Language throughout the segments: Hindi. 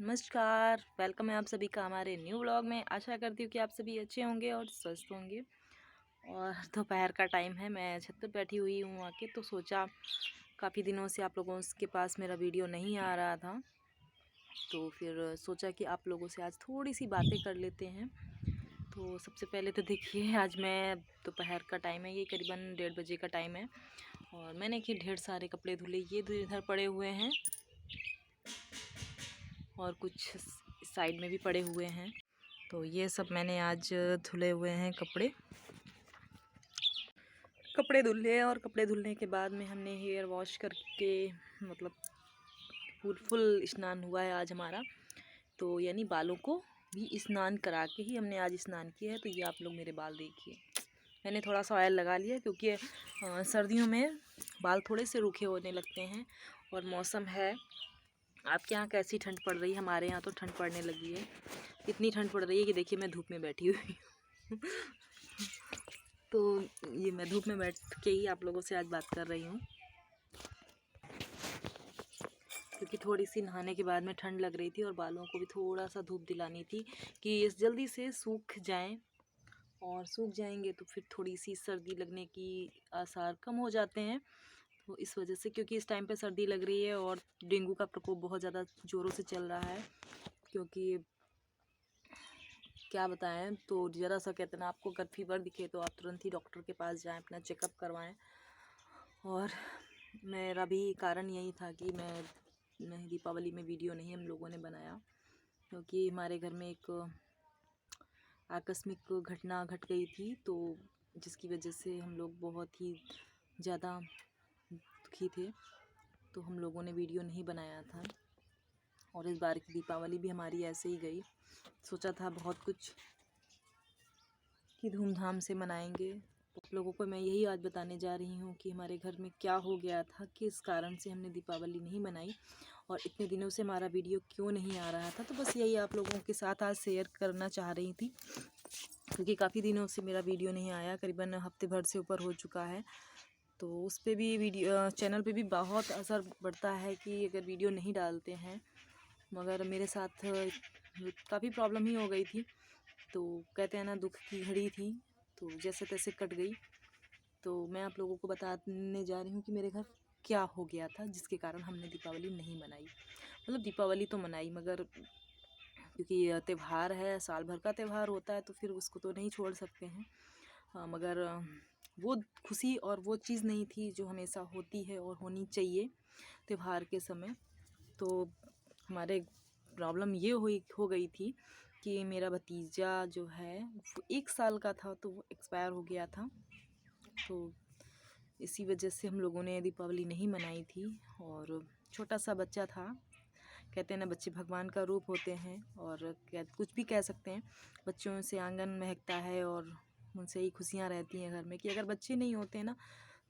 नमस्कार, वेलकम है आप सभी का हमारे न्यू व्लॉग में। आशा करती हूँ कि आप सभी अच्छे होंगे और स्वस्थ होंगे। और दोपहर का टाइम है, मैं छत पर बैठी हुई हूँ आके, तो सोचा काफ़ी दिनों से आप लोगों के पास मेरा वीडियो नहीं आ रहा था, तो फिर सोचा कि आप लोगों से आज थोड़ी सी बातें कर लेते हैं। तो सबसे पहले तो देखिए, आज मैं दोपहर का टाइम है, ये करीबन 1:30 बजे का टाइम है और मैंने कि ढेर सारे कपड़े धुले, ये इधर पड़े हुए हैं और कुछ साइड में भी पड़े हुए हैं। तो ये सब मैंने आज धुले हुए हैं कपड़े धुल लिए। और कपड़े धुलने के बाद में हमने हेयर वॉश करके मतलब फुल स्नान हुआ है आज हमारा, तो यानी बालों को भी स्नान करा के ही हमने आज स्नान किया है। तो ये आप लोग मेरे बाल देखिए, मैंने थोड़ा सा ऑयल लगा लिया क्योंकि सर्दियों में बाल थोड़े से रूखे होने लगते हैं। और मौसम है, आपके यहाँ कैसी ठंड पड़ रही है? हमारे यहाँ तो ठंड पड़ने लगी है, इतनी ठंड पड़ रही है कि देखिए मैं धूप में बैठी हुई हूँ तो ये मैं धूप में बैठ के ही आप लोगों से आज बात कर रही हूँ, क्योंकि थोड़ी सी नहाने के बाद में ठंड लग रही थी और बालों को भी थोड़ा सा धूप दिलानी थी कि ये जल्दी से सूख जाएं। और सूख जाएंगे तो फिर थोड़ी सी सर्दी लगने की आसार कम हो जाते हैं। तो इस वजह से, क्योंकि इस टाइम पे सर्दी लग रही है और डेंगू का प्रकोप बहुत ज़्यादा ज़ोरों से चल रहा है। क्योंकि क्या बताएं, तो ज़रा सा कहते ना, आपको अगर फीवर दिखे तो आप तुरंत ही डॉक्टर के पास जाएं, अपना चेकअप करवाएं। और मेरा भी कारण यही था कि मैं दीपावली में वीडियो नहीं हम लोगों ने बनाया, क्योंकि हमारे घर में एक आकस्मिक घटना घट गई थी, तो जिसकी वजह से हम लोग बहुत ही ज़्यादा दुखी थे, तो हम लोगों ने वीडियो नहीं बनाया था। और इस बार की दीपावली भी हमारी ऐसे ही गई। सोचा था बहुत कुछ कि धूमधाम से मनाएंगे। आप लोगों को मैं यही आज बताने जा रही हूँ कि हमारे घर में क्या हो गया था, किस कारण से हमने दीपावली नहीं मनाई और इतने दिनों से हमारा वीडियो क्यों नहीं आ रहा था। तो बस यही आप लोगों के साथ आज शेयर करना चाह रही थी, क्योंकि काफ़ी दिनों से मेरा वीडियो नहीं आया, करीबन हफ्ते भर से ऊपर हो चुका है। तो उस पर भी वीडियो चैनल पे भी बहुत असर पड़ता है कि अगर वीडियो नहीं डालते हैं। मगर मेरे साथ काफ़ी प्रॉब्लम ही हो गई थी, तो कहते हैं ना, दुख की घड़ी थी, तो जैसे तैसे कट गई। तो मैं आप लोगों को बताने जा रही हूँ कि मेरे घर क्या हो गया था जिसके कारण हमने दीपावली नहीं मनाई। मतलब दीपावली तो मनाई, मगर क्योंकि यह त्यौहार है, साल भर का त्यौहार होता है, तो फिर उसको तो नहीं छोड़ सकते हैं। मगर वो खुशी और वो चीज़ नहीं थी जो हमेशा होती है और होनी चाहिए त्यौहार के समय। तो हमारे प्रॉब्लम ये हो गई थी कि मेरा भतीजा जो है वो 1 साल का था, तो वो एक्सपायर हो गया था। तो इसी वजह से हम लोगों ने दीपावली नहीं मनाई थी। और छोटा सा बच्चा था, कहते हैं ना, बच्चे भगवान का रूप होते हैं, और कुछ भी कह सकते हैं। बच्चों से आंगन महकता है और उनसे ही खुशियाँ रहती हैं घर में। कि अगर बच्चे नहीं होते ना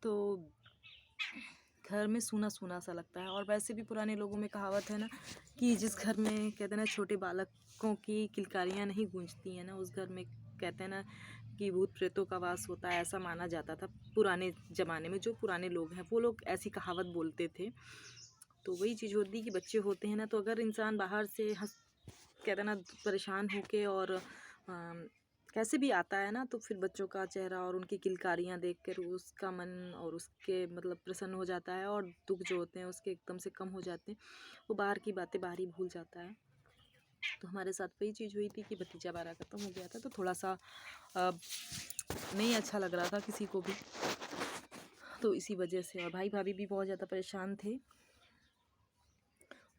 तो घर में सूना सूना सा लगता है। और वैसे भी पुराने लोगों में कहावत है ना कि जिस घर में, कहते हैं ना, छोटे बालकों की किलकारियाँ नहीं गूंजती हैं ना, उस घर में, कहते हैं ना, कि भूत प्रेतों का वास होता है, ऐसा माना जाता था पुराने ज़माने में। जो पुराने लोग हैं वो लोग ऐसी कहावत बोलते थे। तो वही चीज़ होती है कि बच्चे होते हैं ना, तो अगर इंसान बाहर से कहते हैं ना, परेशान होके और कैसे भी आता है ना, तो फिर बच्चों का चेहरा और उनकी किलकारियाँ देखकर उसका मन और उसके मतलब प्रसन्न हो जाता है, और दुख जो होते हैं उसके एकदम से कम हो जाते हैं। वो बाहर की बातें बाहर ही भूल जाता है। तो हमारे साथ वही चीज़ हुई थी कि भतीजा हमारा ख़त्म हो गया था, तो थोड़ा सा नहीं अच्छा लग रहा था किसी को भी, तो इसी वजह से। और भाई भाभी भी बहुत ज़्यादा परेशान थे,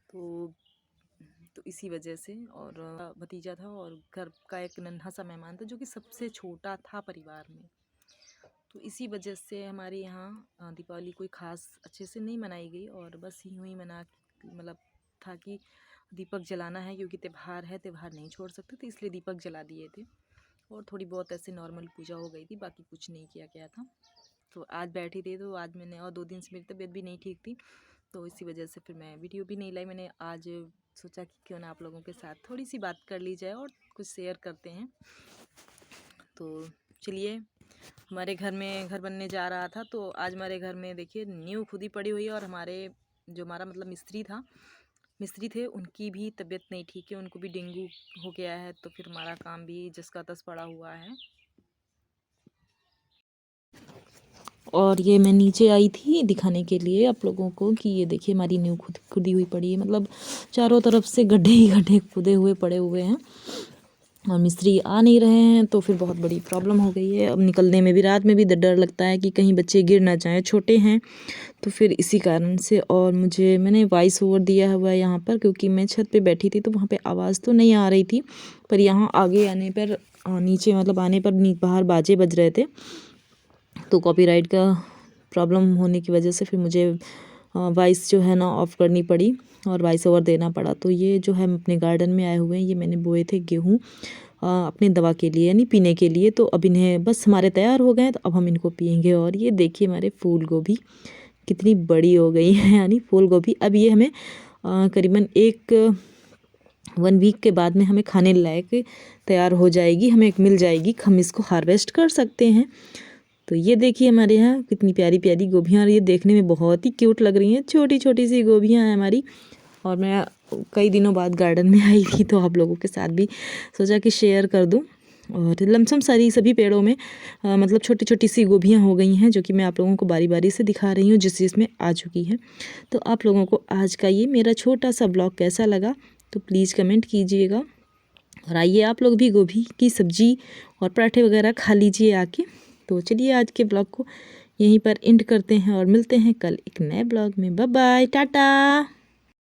तो इसी वजह से। और भतीजा था और घर का एक नन्हा सा मेहमान था जो कि सबसे छोटा था परिवार में। तो इसी वजह से हमारे यहाँ दीपावली कोई ख़ास अच्छे से नहीं मनाई गई, और बस यूँ ही मतलब था कि दीपक जलाना है, क्योंकि त्यौहार है, त्यौहार नहीं छोड़ सकते, तो इसलिए दीपक जला दिए थे। और थोड़ी बहुत ऐसे नॉर्मल पूजा हो गई थी, बाकी कुछ नहीं किया गया था। तो आज बैठी थी, तो आज मैंने, और 2 दिन से मेरी तबीयत भी नहीं ठीक थी, तो इसी वजह से फिर मैं वीडियो भी नहीं लाई। मैंने आज सोचा कि क्यों ना आप लोगों के साथ थोड़ी सी बात कर ली जाए और कुछ शेयर करते हैं। तो चलिए, हमारे घर में घर बनने जा रहा था, तो आज हमारे घर में देखिए नींव खुद ही पड़ी हुई है। और हमारा मतलब मिस्त्री था, मिस्त्री थे उनकी भी तबीयत नहीं ठीक है, उनको भी डेंगू हो गया है, तो फिर हमारा काम भी जिस का तस पड़ा हुआ है। और ये मैं नीचे आई थी दिखाने के लिए आप लोगों को कि ये देखिए हमारी नींव खुदी हुई पड़ी है, मतलब चारों तरफ से गड्ढे ही गड्ढे खुदे हुए पड़े हुए हैं और मिस्त्री आ नहीं रहे हैं, तो फिर बहुत बड़ी प्रॉब्लम हो गई है। अब निकलने में भी रात में भी डर लगता है कि कहीं बच्चे गिर ना जाएं, छोटे हैं, तो फिर इसी कारण से। और मैंने वॉइस ओवर दिया हुआ है यहाँ पर, क्योंकि मैं छत पे बैठी थी तो वहाँ पे आवाज़ तो नहीं आ रही थी, पर यहाँ आगे आने पर नीचे मतलब आने पर बाहर बाजे बज रहे थे, तो कॉपीराइट का प्रॉब्लम होने की वजह से फिर मुझे वॉइस जो है ना ऑफ़ करनी पड़ी और वॉइस ओवर देना पड़ा। तो ये जो है अपने गार्डन में आए हुए हैं, ये मैंने बोए थे गेहूँ अपनी दवा के लिए यानी पीने के लिए, तो अब इन्हें बस हमारे तैयार हो गए, तो अब हम इनको पियेंगे। और ये देखिए हमारे फूल गोभी कितनी बड़ी हो गई है, यानी फूल गोभी अब ये हमें करीबन 1 वीक के बाद में हमें खाने लायक तैयार हो जाएगी, हमें एक मिल जाएगी, हम इसको हार्वेस्ट कर सकते हैं। तो ये देखिए हमारे यहाँ कितनी प्यारी प्यारी गोभियाँ, और ये देखने में बहुत ही क्यूट लग रही हैं, छोटी छोटी सी गोभियाँ हैं हमारी। और मैं कई दिनों बाद गार्डन में आई थी, तो आप लोगों के साथ भी सोचा कि शेयर कर दूँ। और लमसम सारी सभी पेड़ों में मतलब छोटी छोटी सी गोभियाँ हो गई हैं, जो कि मैं आप लोगों को बारी बारी से दिखा रही हूँ जिस चीज़ में आ चुकी है। तो आप लोगों को आज का ये मेरा छोटा सा ब्लॉग कैसा लगा, तो प्लीज़ कमेंट कीजिएगा। और आइए आप लोग भी गोभी की सब्ज़ी और पराठे वगैरह खा लीजिए आके। तो चलिए आज के ब्लॉग को यहीं पर एंड करते हैं और मिलते हैं कल एक नए ब्लॉग में। Bye bye, Tata.